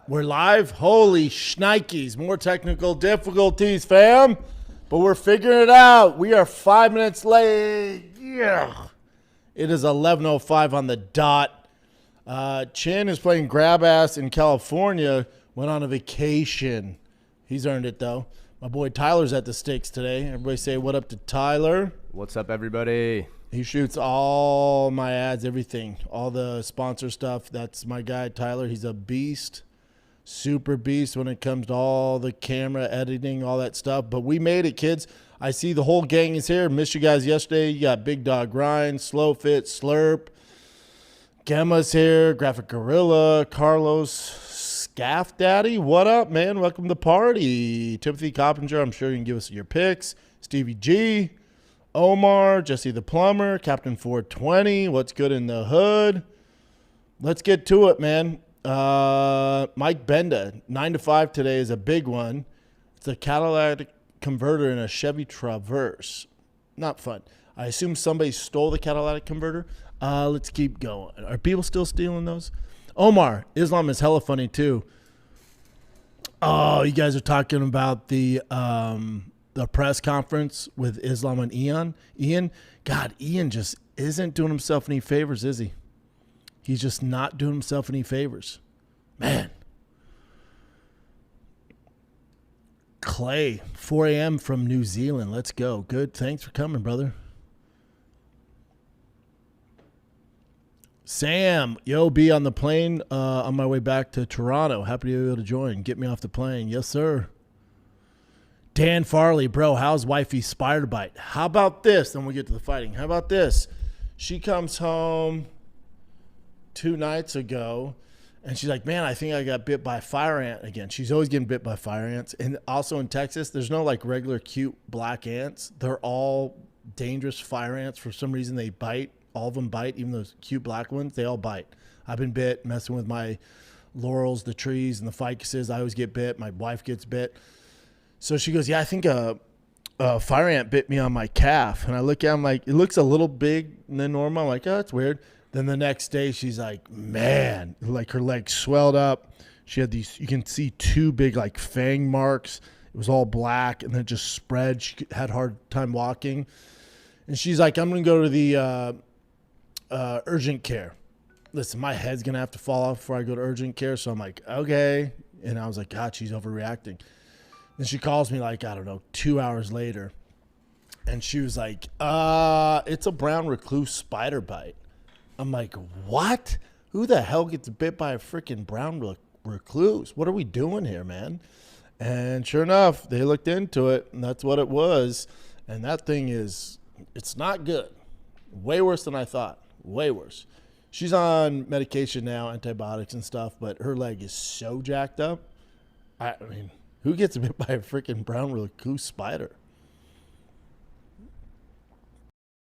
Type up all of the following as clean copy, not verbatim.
We're live. Holy shnikes. More technical difficulties, fam. But we're figuring it out. We are 5 minutes late. Yeah. It is 11:05 on the dot. Chin is playing grab ass in California. Went on a vacation. He's earned it, though. My boy Tyler's at the sticks today. Everybody say what up to Tyler. What's up, everybody? He shoots all my ads, everything, all the sponsor stuff. That's my guy, Tyler. He's a beast, super beast when it comes to all the camera editing, all that stuff. But we made it, kids. I see the whole gang is here. Missed you guys yesterday. You got Big Dog Grind, Slow Fit, Slurp. Gemma's here, Graphic Gorilla, Carlos, Scaff Daddy. What up, man? Welcome to the party. Timothy Coppinger, I'm sure you can give us your picks. Stevie G. Omar, Jesse the Plumber, Captain 420, what's good in the hood? Let's get to it, man. Mike Benda, 9 to 5 today is a big one. It's a catalytic converter in a Chevy Traverse. Not fun. I assume somebody stole the catalytic converter. Let's keep going. Are people still stealing those? Omar, Islam is hella funny too. Oh, you guys are talking about the press conference with Islam and Ian. God, Ian just isn't doing himself any favors, is he? He's just not doing himself any favors. Man. Clay, 4 a.m. from New Zealand. Let's go. Good. Thanks for coming, brother. Sam, yo, be on the plane on my way back to Toronto. Happy to be able to join. Get me off the plane. Yes, sir. Dan Farley, bro, how's wifey's spider bite? How about this? Then we get to the fighting. How about this? She comes home 2 nights ago, and she's like, man, I think I got bit by a fire ant again. She's always getting bit by fire ants. And also in Texas, there's no like regular cute black ants. They're all dangerous fire ants. For some reason, they bite. All of them bite, even those cute black ones. They all bite. I've been bit messing with my laurels, the trees, and the ficuses. I always get bit. My wife gets bit. So she goes, yeah, I think a fire ant bit me on my calf. And I look at him like, it looks a little big than normal. I'm like, oh, that's weird. Then the next day, she's like, man, like her legs swelled up. She had these, you can see 2 big like fang marks. It was all black and then it just spread. She had a hard time walking. And she's like, I'm going to go to the urgent care. Listen, my head's going to have to fall off before I go to urgent care. So I'm like, okay. And I was like, God, she's overreacting. And she calls me like, I don't know, 2 hours later. And she was like, it's a brown recluse spider bite. I'm like, what? Who the hell gets bit by a freaking brown recluse? What are we doing here, man? And sure enough, they looked into it, and that's what it was. And that thing is, it's not good. Way worse than I thought. Way worse. She's on medication now, antibiotics and stuff, but her leg is so jacked up. I mean, who gets bit by a freaking brown recluse spider?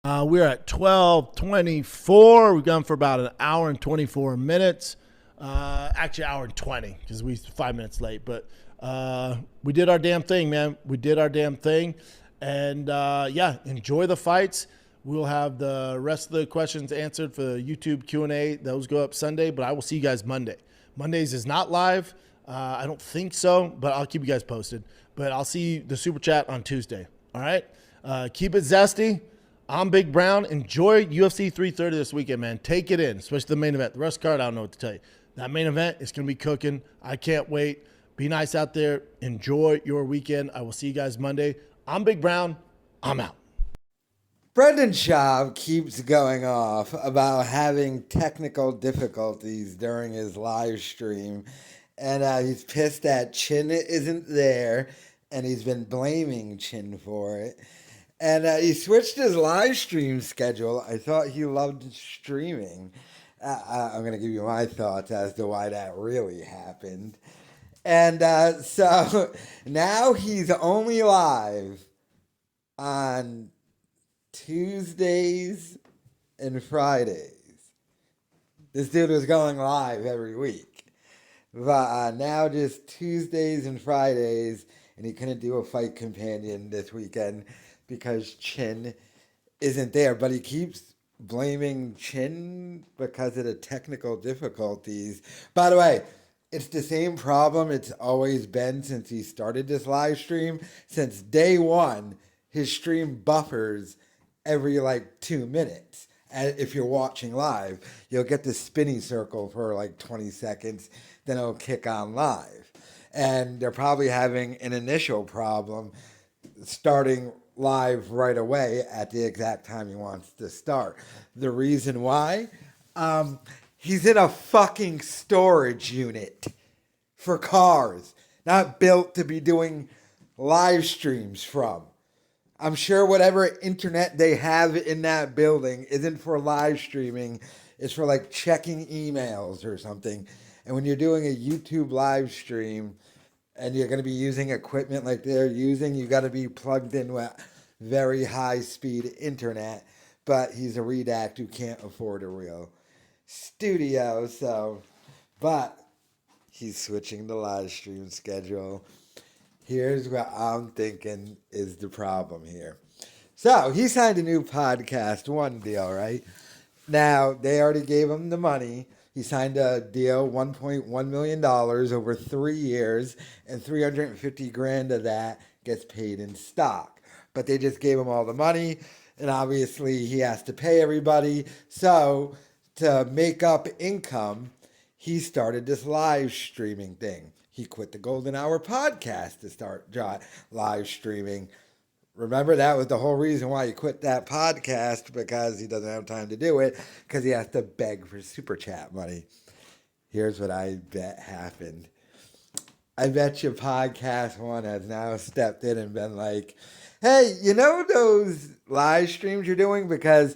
We're at 12:24. We've gone for about an hour and 24 minutes. Actually, an hour and 20 because we 5 minutes late. But we did our damn thing, man. We did our damn thing. And, yeah, enjoy the fights. We'll have the rest of the questions answered for the YouTube Q&A. Those go up Sunday, but I will see you guys Monday. Mondays is not live. I don't think so, but I'll keep you guys posted. But I'll see the Super Chat on Tuesday. All right? Keep it zesty. I'm Big Brown. Enjoy UFC 330 this weekend, man. Take it in, especially the main event. The rest of the card, I don't know what to tell you. That main event is going to be cooking. I can't wait. Be nice out there. Enjoy your weekend. I will see you guys Monday. I'm Big Brown. I'm out. Brendan Schaub keeps going off about having technical difficulties during his live stream. And he's pissed that Chin isn't there, and he's been blaming Chin for it. And he switched his live stream schedule. I thought he loved streaming. I'm going to give you my thoughts as to why that really happened. And so now he's only live on Tuesdays and Fridays. This dude was going live every week. But now just Tuesdays and Fridays, and he couldn't do a fight companion this weekend because Chin isn't there. But he keeps blaming Chin because of the technical difficulties. By the way, It's the same problem it's always been since he started this live stream. Since day one, his stream buffers every like 2 minutes. And if you're watching live, you'll get the spinny circle for like 20 seconds, then it'll kick on live. And they're probably having an initial problem starting live right away at the exact time he wants to start. The reason why? He's in a fucking storage unit for cars, not built to be doing live streams from. I'm sure whatever internet they have in that building isn't for live streaming, it's for like checking emails or something. And when you're doing a YouTube live stream and you're going to be using equipment like they're using, you got to be plugged in with very high speed internet. But he's a redact who can't afford a real studio, but he's switching the live stream schedule. Here's what I'm thinking is the problem here. So he signed a new Podcast One deal, right? Now, they already gave him the money. He signed a deal, $1.1 million over 3 years, and $350,000 of that gets paid in stock. But they just gave him all the money, and obviously he has to pay everybody. So to make up income, he started this live streaming thing. He quit the Golden Hour podcast to start live streaming. Remember, that was the whole reason why he quit that podcast, because he doesn't have time to do it, because he has to beg for super chat money. Here's what I bet happened. I bet you Podcast One has now stepped in and been like, hey, you know those live streams you're doing? Because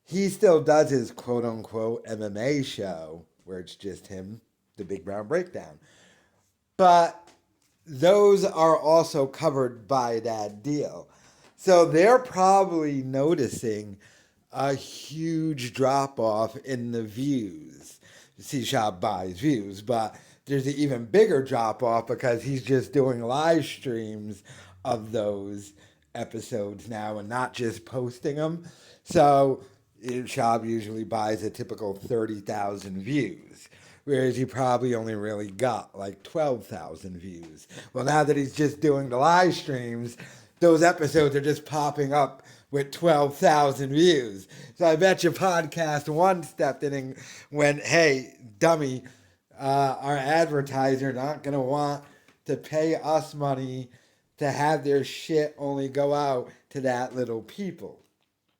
he still does his quote-unquote MMA show, where it's just him, the Big Brown Breakdown. But those are also covered by that deal. So they're probably noticing a huge drop-off in the views. See, Schaub buys views, but there's an even bigger drop-off because he's just doing live streams of those episodes now and not just posting them. So Schaub usually buys a typical 30,000 views, whereas he probably only really got like 12,000 views. Well, now that he's just doing the live streams, those episodes are just popping up with 12,000 views. So I bet your Podcast One stepped in and went, hey, dummy, our advertiser not going to want to pay us money to have their shit only go out to that little people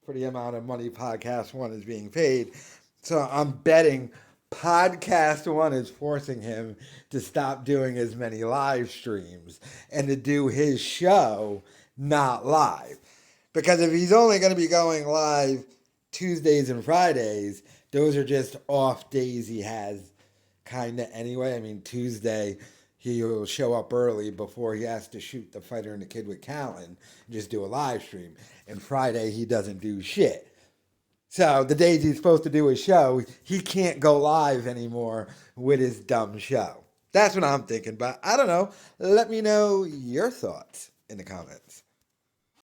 for the amount of money Podcast One is being paid. So I'm betting Podcast One is forcing him to stop doing as many live streams and to do his show not live. Because if he's only going to be going live Tuesdays and Fridays, those are just off days he has kind of anyway. I mean, Tuesday he'll show up early before he has to shoot The Fighter and the Kid with Callan and just do a live stream. And Friday he doesn't do shit. So the days he's supposed to do his show, he can't go live anymore with his dumb show. That's what I'm thinking, but I don't know. Let me know your thoughts in the comments.